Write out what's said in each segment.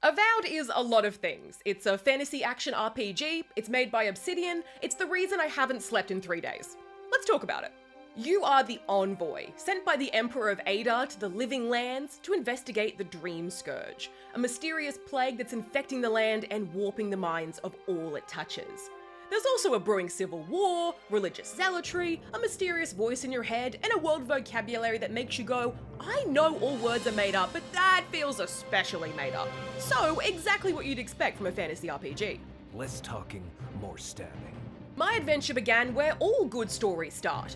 Avowed is a lot of things. It's a fantasy action RPG, it's made by Obsidian, it's the reason I haven't slept in 3 days. Let's talk about it. You are the envoy, sent by the Emperor of Ada to the Living Lands to investigate the Dream Scourge, a mysterious plague that's infecting the land and warping the minds of all it touches. There's also a brewing civil war, religious zealotry, a mysterious voice in your head, and a world vocabulary that makes you go, I know all words are made up, but that feels especially made up. So, exactly what you'd expect from a fantasy RPG. Less talking, more stabbing. My adventure began where all good stories start.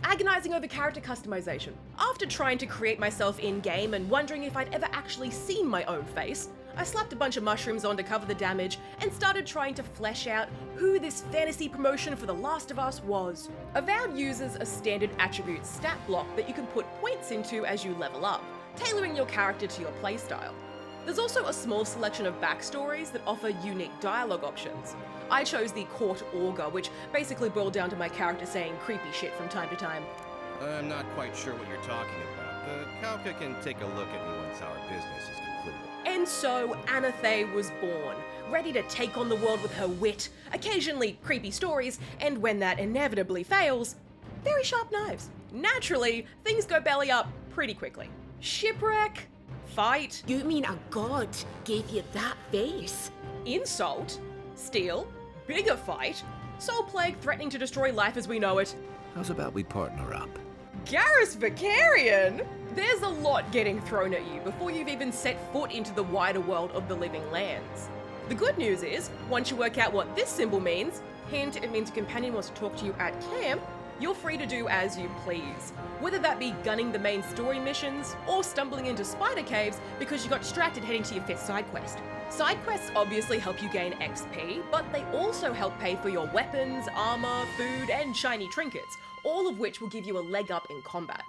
Agonizing over character customization. After trying to create myself in-game and wondering if I'd ever actually seen my own face, I slapped a bunch of mushrooms on to cover the damage and started trying to flesh out who this fantasy promotion for The Last of Us was. Avowed uses a standard attribute stat block that you can put points into as you level up, tailoring your character to your playstyle. There's also a small selection of backstories that offer unique dialogue options. I chose the Court Augur, which basically boiled down to my character saying creepy shit from time to time. I'm not quite sure what you're talking about. The Kauka can take a look at me once our business is concluded. And so Anathay was born, ready to take on the world with her wit, occasionally creepy stories, and when that inevitably fails, very sharp knives. Naturally, things go belly up pretty quickly. Shipwreck, fight, You mean a god gave you that face? insult, steal, bigger fight, soul plague threatening to destroy life as we know it. How's about we partner up? Garrus Vicarian? There's a lot getting thrown at you before you've even set foot into the wider world of the Living Lands. The good news is, once you work out what this symbol means, hint, it means a companion wants to talk to you at camp, you're free to do as you please. Whether that be gunning the main story missions, or stumbling into spider caves because you got distracted heading to your 5th side quest. Side quests obviously help you gain XP, but they also help pay for your weapons, armor, food, and shiny trinkets, all of which will give you a leg up in combat.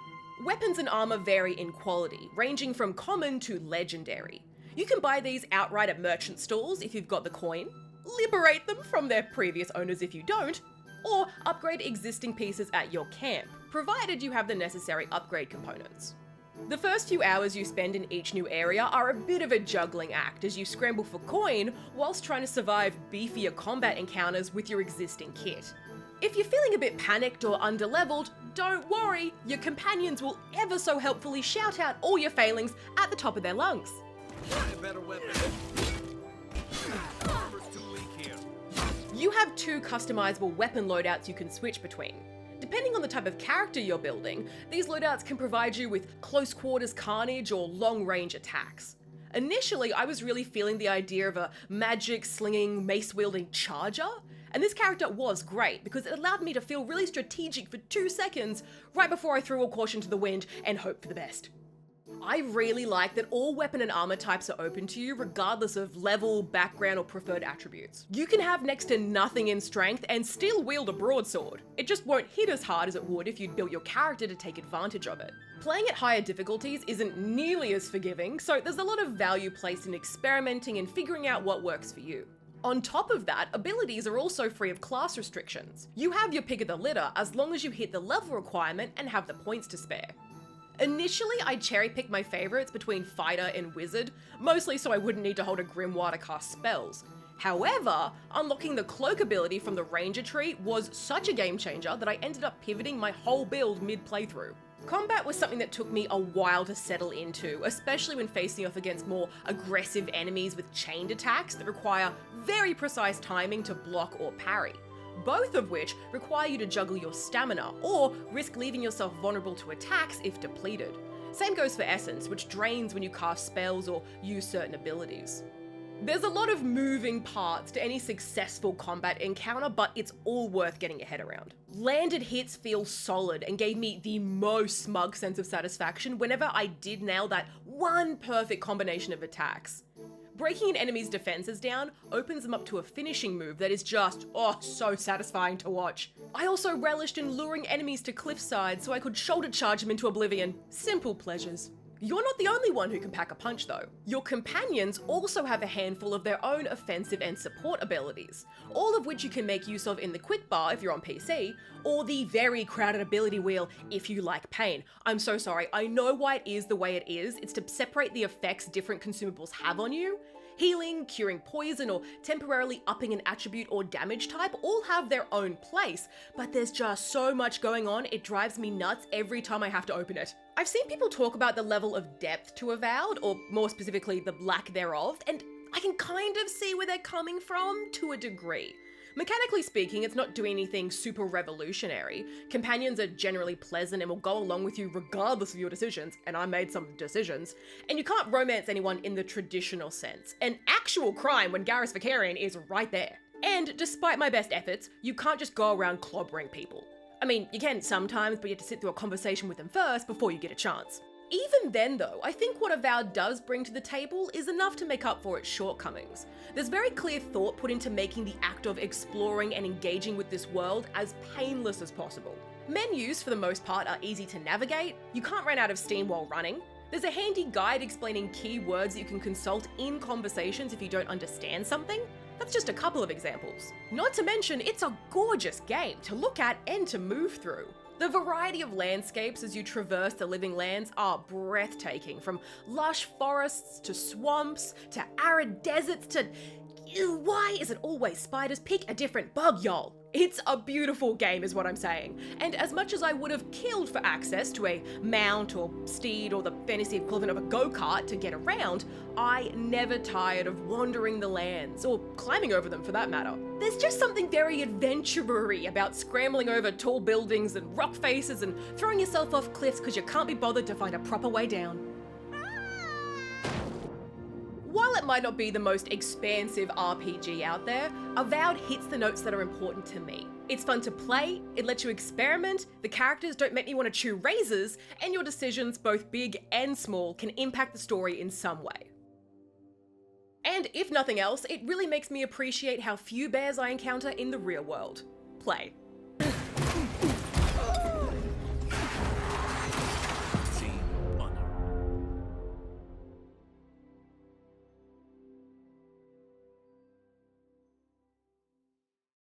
Weapons and armor vary in quality, ranging from common to legendary. You can buy these outright at merchant stalls if you've got the coin, liberate them from their previous owners if you don't, or upgrade existing pieces at your camp, provided you have the necessary upgrade components. The first few hours you spend in each new area are a bit of a juggling act as you scramble for coin whilst trying to survive beefier combat encounters with your existing kit. If you're feeling a bit panicked or underleveled, don't worry, your companions will ever so helpfully shout out all your failings at the top of their lungs. Better weapon. You have 2 customizable weapon loadouts you can switch between. Depending on the type of character you're building, these loadouts can provide you with close quarters carnage or long range attacks. Initially, I was really feeling the idea of a magic slinging, mace wielding charger, and this character was great because it allowed me to feel really strategic for 2 seconds right before I threw all caution to the wind and hope for the best. I really like that all weapon and armor types are open to you regardless of level, background, or preferred attributes. You can have next to nothing in strength and still wield a broadsword. It just won't hit as hard as it would if you'd built your character to take advantage of it. Playing at higher difficulties isn't nearly as forgiving, so there's a lot of value placed in experimenting and figuring out what works for you. On top of that, abilities are also free of class restrictions. You have your pick of the litter as long as you hit the level requirement and have the points to spare. Initially, I cherry-picked my favorites between fighter and wizard, mostly so I wouldn't need to hold a grimoire to cast spells. However, unlocking the cloak ability from the ranger tree was such a game changer that I ended up pivoting my whole build mid-playthrough. Combat was something that took me a while to settle into, especially when facing off against more aggressive enemies with chained attacks that require very precise timing to block or parry. Both of which require you to juggle your stamina, or risk leaving yourself vulnerable to attacks if depleted. Same goes for essence, which drains when you cast spells or use certain abilities. There's a lot of moving parts to any successful combat encounter, but it's all worth getting your head around. Landed hits feel solid and gave me the most smug sense of satisfaction whenever I did nail that one perfect combination of attacks. Breaking an enemy's defenses down opens them up to a finishing move that is just, so satisfying to watch. I also relished in luring enemies to cliffside so I could shoulder charge them into oblivion. Simple pleasures. You're not the only one who can pack a punch though. Your companions also have a handful of their own offensive and support abilities, all of which you can make use of in the quick bar if you're on PC, or the very crowded ability wheel if you like pain. I'm so sorry, I know why it is the way it is. It's to separate the effects different consumables have on you. Healing, curing poison, or temporarily upping an attribute or damage type all have their own place, but there's just so much going on, it drives me nuts every time I have to open it. I've seen people talk about the level of depth to Avowed, or more specifically, the lack thereof, and I can kind of see where they're coming from to a degree. Mechanically speaking, it's not doing anything super revolutionary. Companions are generally pleasant and will go along with you regardless of your decisions, and I made some decisions. And you can't romance anyone in the traditional sense. An actual crime when Garrus Vicarian is right there. And despite my best efforts, you can't just go around clobbering people. I mean, you can sometimes, but you have to sit through a conversation with them first before you get a chance. Even then though, I think what Avowed does bring to the table is enough to make up for its shortcomings. There's very clear thought put into making the act of exploring and engaging with this world as painless as possible. Menus, for the most part, are easy to navigate, you can't run out of steam while running, there's a handy guide explaining key words that you can consult in conversations if you don't understand something. That's just a couple of examples. Not to mention, it's a gorgeous game to look at and to move through. The variety of landscapes as you traverse the living lands are breathtaking, from lush forests to swamps to arid deserts to... Why is it always spiders? Pick a different bug, y'all. It's a beautiful game is what I'm saying. And as much as I would have killed for access to a mount or steed or the fantasy equivalent of a go-kart to get around, I never tired of wandering the lands, or climbing over them for that matter. There's just something very adventure-y about scrambling over tall buildings and rock faces and throwing yourself off cliffs because you can't be bothered to find a proper way down. While it might not be the most expansive RPG out there, Avowed hits the notes that are important to me. It's fun to play, it lets you experiment, the characters don't make you want to chew razors, and your decisions, both big and small, can impact the story in some way. And if nothing else, it really makes me appreciate how few bears I encounter in the real world. Play.